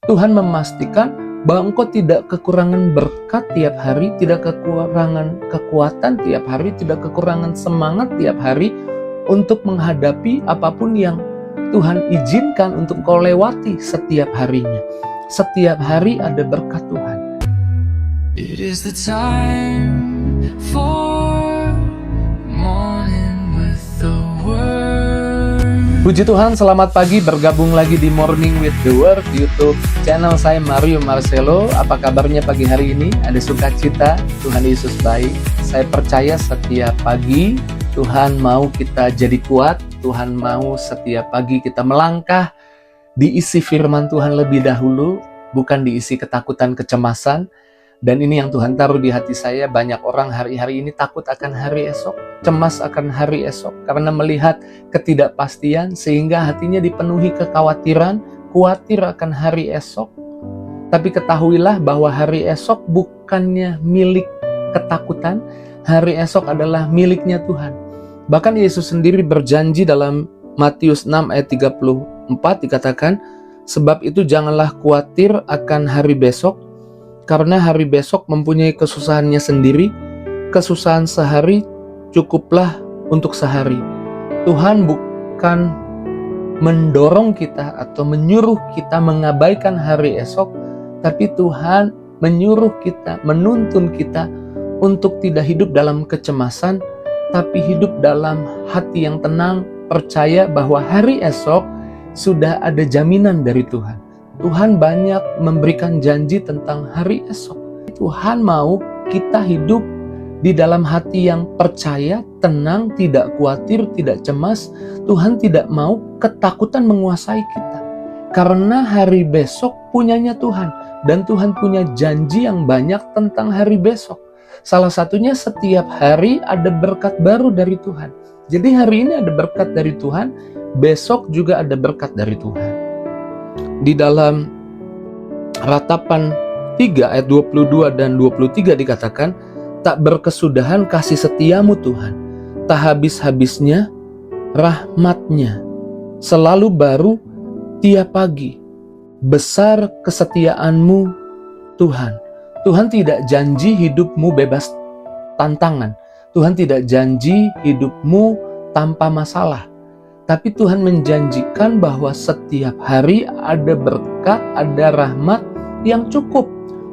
Tuhan memastikan bahwa engkau tidak kekurangan berkat tiap hari, tidak kekurangan kekuatan tiap hari, tidak kekurangan semangat tiap hari untuk menghadapi apapun yang Tuhan izinkan untuk kau lewati setiap harinya. Setiap hari ada berkat Tuhan. It is the time for morning with the word. Puji Tuhan, selamat pagi, bergabung lagi di Morning with the Word YouTube channel saya Mario Marcelo. Apa kabarnya pagi hari ini? Ada sukacita, Tuhan Yesus baik. Saya percaya setiap pagi Tuhan mau kita jadi kuat. Tuhan mau setiap pagi kita melangkah diisi firman Tuhan lebih dahulu, bukan diisi ketakutan, kecemasan. Dan ini yang Tuhan taruh di hati saya, banyak orang hari-hari ini takut akan hari esok, cemas akan hari esok, karena melihat ketidakpastian, sehingga hatinya dipenuhi kekhawatiran, khawatir akan hari esok. Tapi ketahuilah bahwa hari esok bukannya milik ketakutan, hari esok adalah miliknya Tuhan. Bahkan Yesus sendiri berjanji dalam Matius 6 ayat 34 dikatakan, sebab itu janganlah khawatir akan hari besok, karena hari besok mempunyai kesusahannya sendiri, kesusahan sehari cukuplah untuk sehari. Tuhan bukan mendorong kita atau menyuruh kita mengabaikan hari esok, tapi Tuhan menyuruh kita, menuntun kita untuk tidak hidup dalam kecemasan, tapi hidup dalam hati yang tenang, percaya bahwa hari esok sudah ada jaminan dari Tuhan. Tuhan banyak memberikan janji tentang hari esok. Tuhan mau kita hidup di dalam hati yang percaya, tenang, tidak khawatir, tidak cemas. Tuhan tidak mau ketakutan menguasai kita. Karena hari besok punyanya Tuhan. Dan Tuhan punya janji yang banyak tentang hari besok. Salah satunya setiap hari ada berkat baru dari Tuhan. Jadi hari ini ada berkat dari Tuhan, besok juga ada berkat dari Tuhan. Di dalam Ratapan 3 ayat 22 dan 23 dikatakan, tak berkesudahan kasih setiamu Tuhan, tak habis-habisnya rahmatnya, selalu baru tiap pagi, besar kesetiaanmu Tuhan. Tuhan tidak janji hidupmu bebas tantangan. Tuhan tidak janji hidupmu tanpa masalah. Tapi Tuhan menjanjikan bahwa setiap hari ada berkat, ada rahmat yang cukup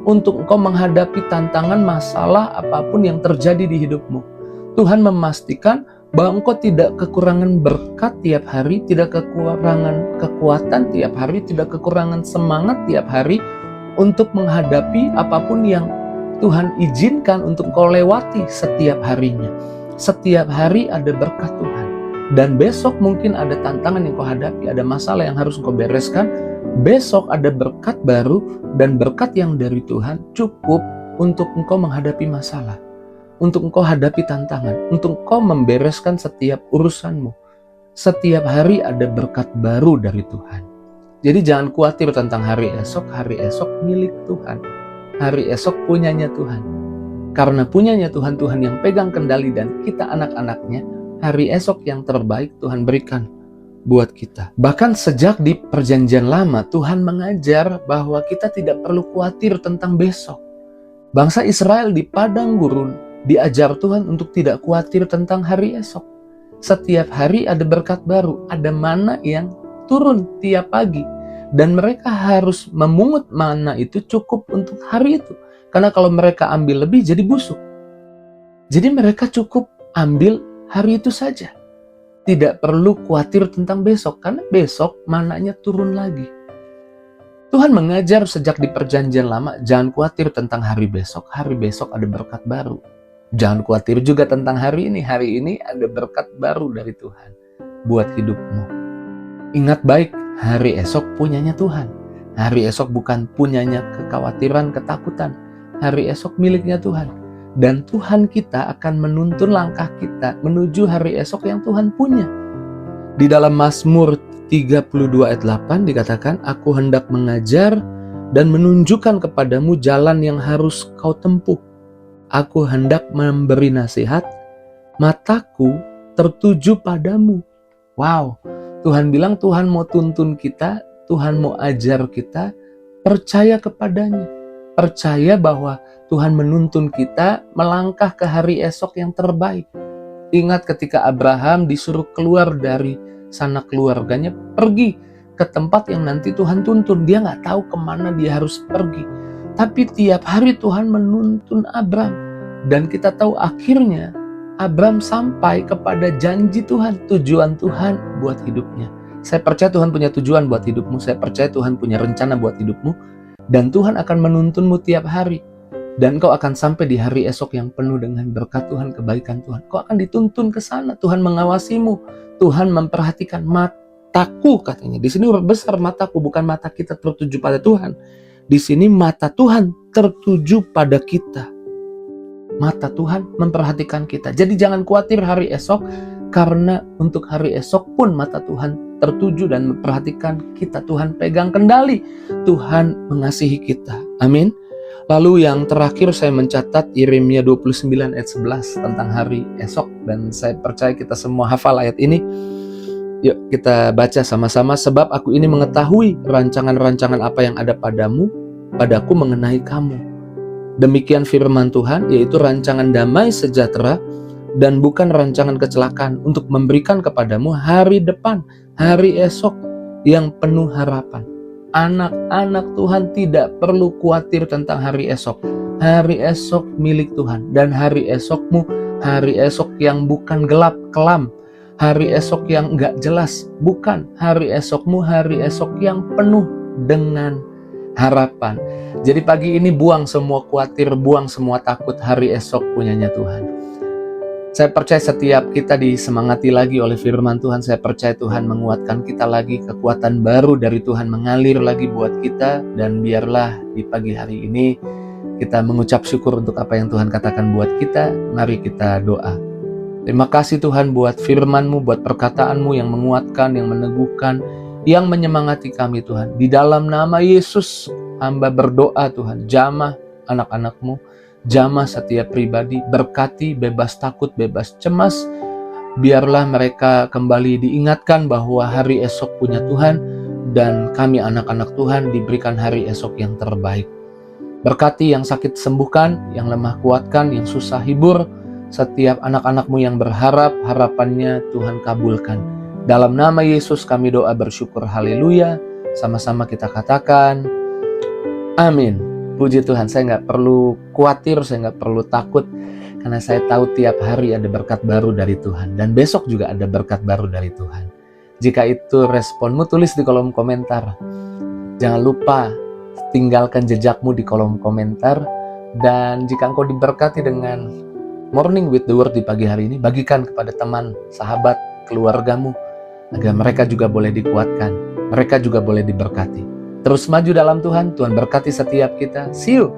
untuk engkau menghadapi tantangan, masalah apapun yang terjadi di hidupmu. Tuhan memastikan bahwa engkau tidak kekurangan berkat tiap hari, tidak kekurangan kekuatan tiap hari, tidak kekurangan semangat tiap hari untuk menghadapi apapun yang Tuhan izinkan untuk kau lewati setiap harinya. Setiap hari ada berkat Tuhan. Dan besok mungkin ada tantangan yang kau hadapi, ada masalah yang harus kau bereskan. Besok ada berkat baru, dan berkat yang dari Tuhan cukup untuk engkau menghadapi masalah, untuk engkau hadapi tantangan, untuk engkau membereskan setiap urusanmu. Setiap hari ada berkat baru dari Tuhan. Jadi jangan khawatir tentang hari esok milik Tuhan. Hari esok punyanya Tuhan. Karena punyanya Tuhan, Tuhan yang pegang kendali dan kita anak-anaknya, hari esok yang terbaik Tuhan berikan buat kita. Bahkan sejak di perjanjian lama, Tuhan mengajar bahwa kita tidak perlu khawatir tentang besok. Bangsa Israel di padang gurun diajar Tuhan untuk tidak khawatir tentang hari esok. Setiap hari ada berkat baru, ada mana yang turun tiap pagi. Dan mereka harus memungut mana itu cukup untuk hari itu. Karena kalau mereka ambil lebih jadi busuk. Jadi mereka cukup ambil hari itu saja. Tidak perlu khawatir tentang besok, karena besok mananya turun lagi. Tuhan mengajar sejak di perjanjian lama, jangan khawatir tentang hari besok ada berkat baru. Jangan khawatir juga tentang hari ini ada berkat baru dari Tuhan buat hidupmu. Ingat baik, hari esok punyanya Tuhan. Hari esok bukan punyanya kekhawatiran, ketakutan. Hari esok miliknya Tuhan. Dan Tuhan kita akan menuntun langkah kita menuju hari esok yang Tuhan punya. Di dalam Mazmur 32 ayat 8 dikatakan, aku hendak mengajar dan menunjukkan kepadamu jalan yang harus kau tempuh. Aku hendak memberi nasihat, mataku tertuju padamu. Wow, Tuhan bilang Tuhan mau tuntun kita, Tuhan mau ajar kita, percaya kepadanya. Percaya bahwa Tuhan menuntun kita melangkah ke hari esok yang terbaik. Ingat ketika Abraham disuruh keluar dari sana keluarganya, pergi ke tempat yang nanti Tuhan tuntun. Dia nggak tahu kemana dia harus pergi. Tapi tiap hari Tuhan menuntun Abraham. Dan kita tahu akhirnya Abraham sampai kepada janji Tuhan, tujuan Tuhan buat hidupnya. Saya percaya Tuhan punya tujuan buat hidupmu. Saya percaya Tuhan punya rencana buat hidupmu. Dan Tuhan akan menuntunmu tiap hari. Dan kau akan sampai di hari esok yang penuh dengan berkat Tuhan, kebaikan Tuhan. Kau akan dituntun ke sana. Tuhan mengawasimu. Tuhan memperhatikan mataku, katanya. Di sini huruf besar mataku, bukan mata kita tertuju pada Tuhan. Di sini mata Tuhan tertuju pada kita. Mata Tuhan memperhatikan kita. Jadi jangan khawatir hari esok, karena untuk hari esok pun mata Tuhan tertuju dan memperhatikan kita. Tuhan pegang kendali. Tuhan mengasihi kita. Amin. Lalu yang terakhir saya mencatat Yeremia 29 ayat 11 tentang hari esok. Dan saya percaya kita semua hafal ayat ini. Yuk kita baca sama-sama. Sebab aku ini mengetahui rancangan-rancangan apa yang ada padaku mengenai kamu. Demikian firman Tuhan, yaitu rancangan damai sejahtera dan bukan rancangan kecelakaan, untuk memberikan kepadamu hari depan, hari esok yang penuh harapan. Anak-anak Tuhan tidak perlu khawatir tentang hari esok. Hari esok milik Tuhan. Dan hari esokmu, hari esok yang bukan gelap, kelam. Hari esok yang gak jelas. Bukan. Hari esokmu, hari esok yang penuh dengan harapan. Jadi pagi ini buang semua khawatir, buang semua takut. Hari esok punyanya Tuhan. Saya percaya setiap kita disemangati lagi oleh firman Tuhan. Saya percaya Tuhan menguatkan kita lagi. Kekuatan baru dari Tuhan mengalir lagi buat kita. Dan biarlah di pagi hari ini kita mengucap syukur untuk apa yang Tuhan katakan buat kita. Mari kita doa. Terima kasih Tuhan buat firman-Mu, buat perkataan-Mu yang menguatkan, yang meneguhkan, yang menyemangati kami Tuhan. Di dalam nama Yesus, hamba berdoa Tuhan. Jamah anak-anak-Mu. Jamah setiap pribadi, berkati, bebas takut, bebas cemas. Biarlah mereka kembali diingatkan bahwa hari esok punya Tuhan, dan kami anak-anak Tuhan diberikan hari esok yang terbaik. Berkati yang sakit sembuhkan, yang lemah kuatkan, yang susah hibur. Setiap anak-anak-Mu yang berharap, harapannya Tuhan kabulkan. Dalam nama Yesus kami doa bersyukur, haleluya. Sama-sama kita katakan, amin. Puji Tuhan, saya nggak perlu khawatir, saya nggak perlu takut, karena saya tahu tiap hari ada berkat baru dari Tuhan. Dan besok juga ada berkat baru dari Tuhan. Jika itu responmu, tulis di kolom komentar. Jangan lupa tinggalkan jejakmu di kolom komentar. Dan jika engkau diberkati dengan Morning with the Word di pagi hari ini, bagikan kepada teman, sahabat, keluargamu, agar mereka juga boleh dikuatkan, mereka juga boleh diberkati. Terus maju dalam Tuhan, Tuhan berkati setiap kita. See you!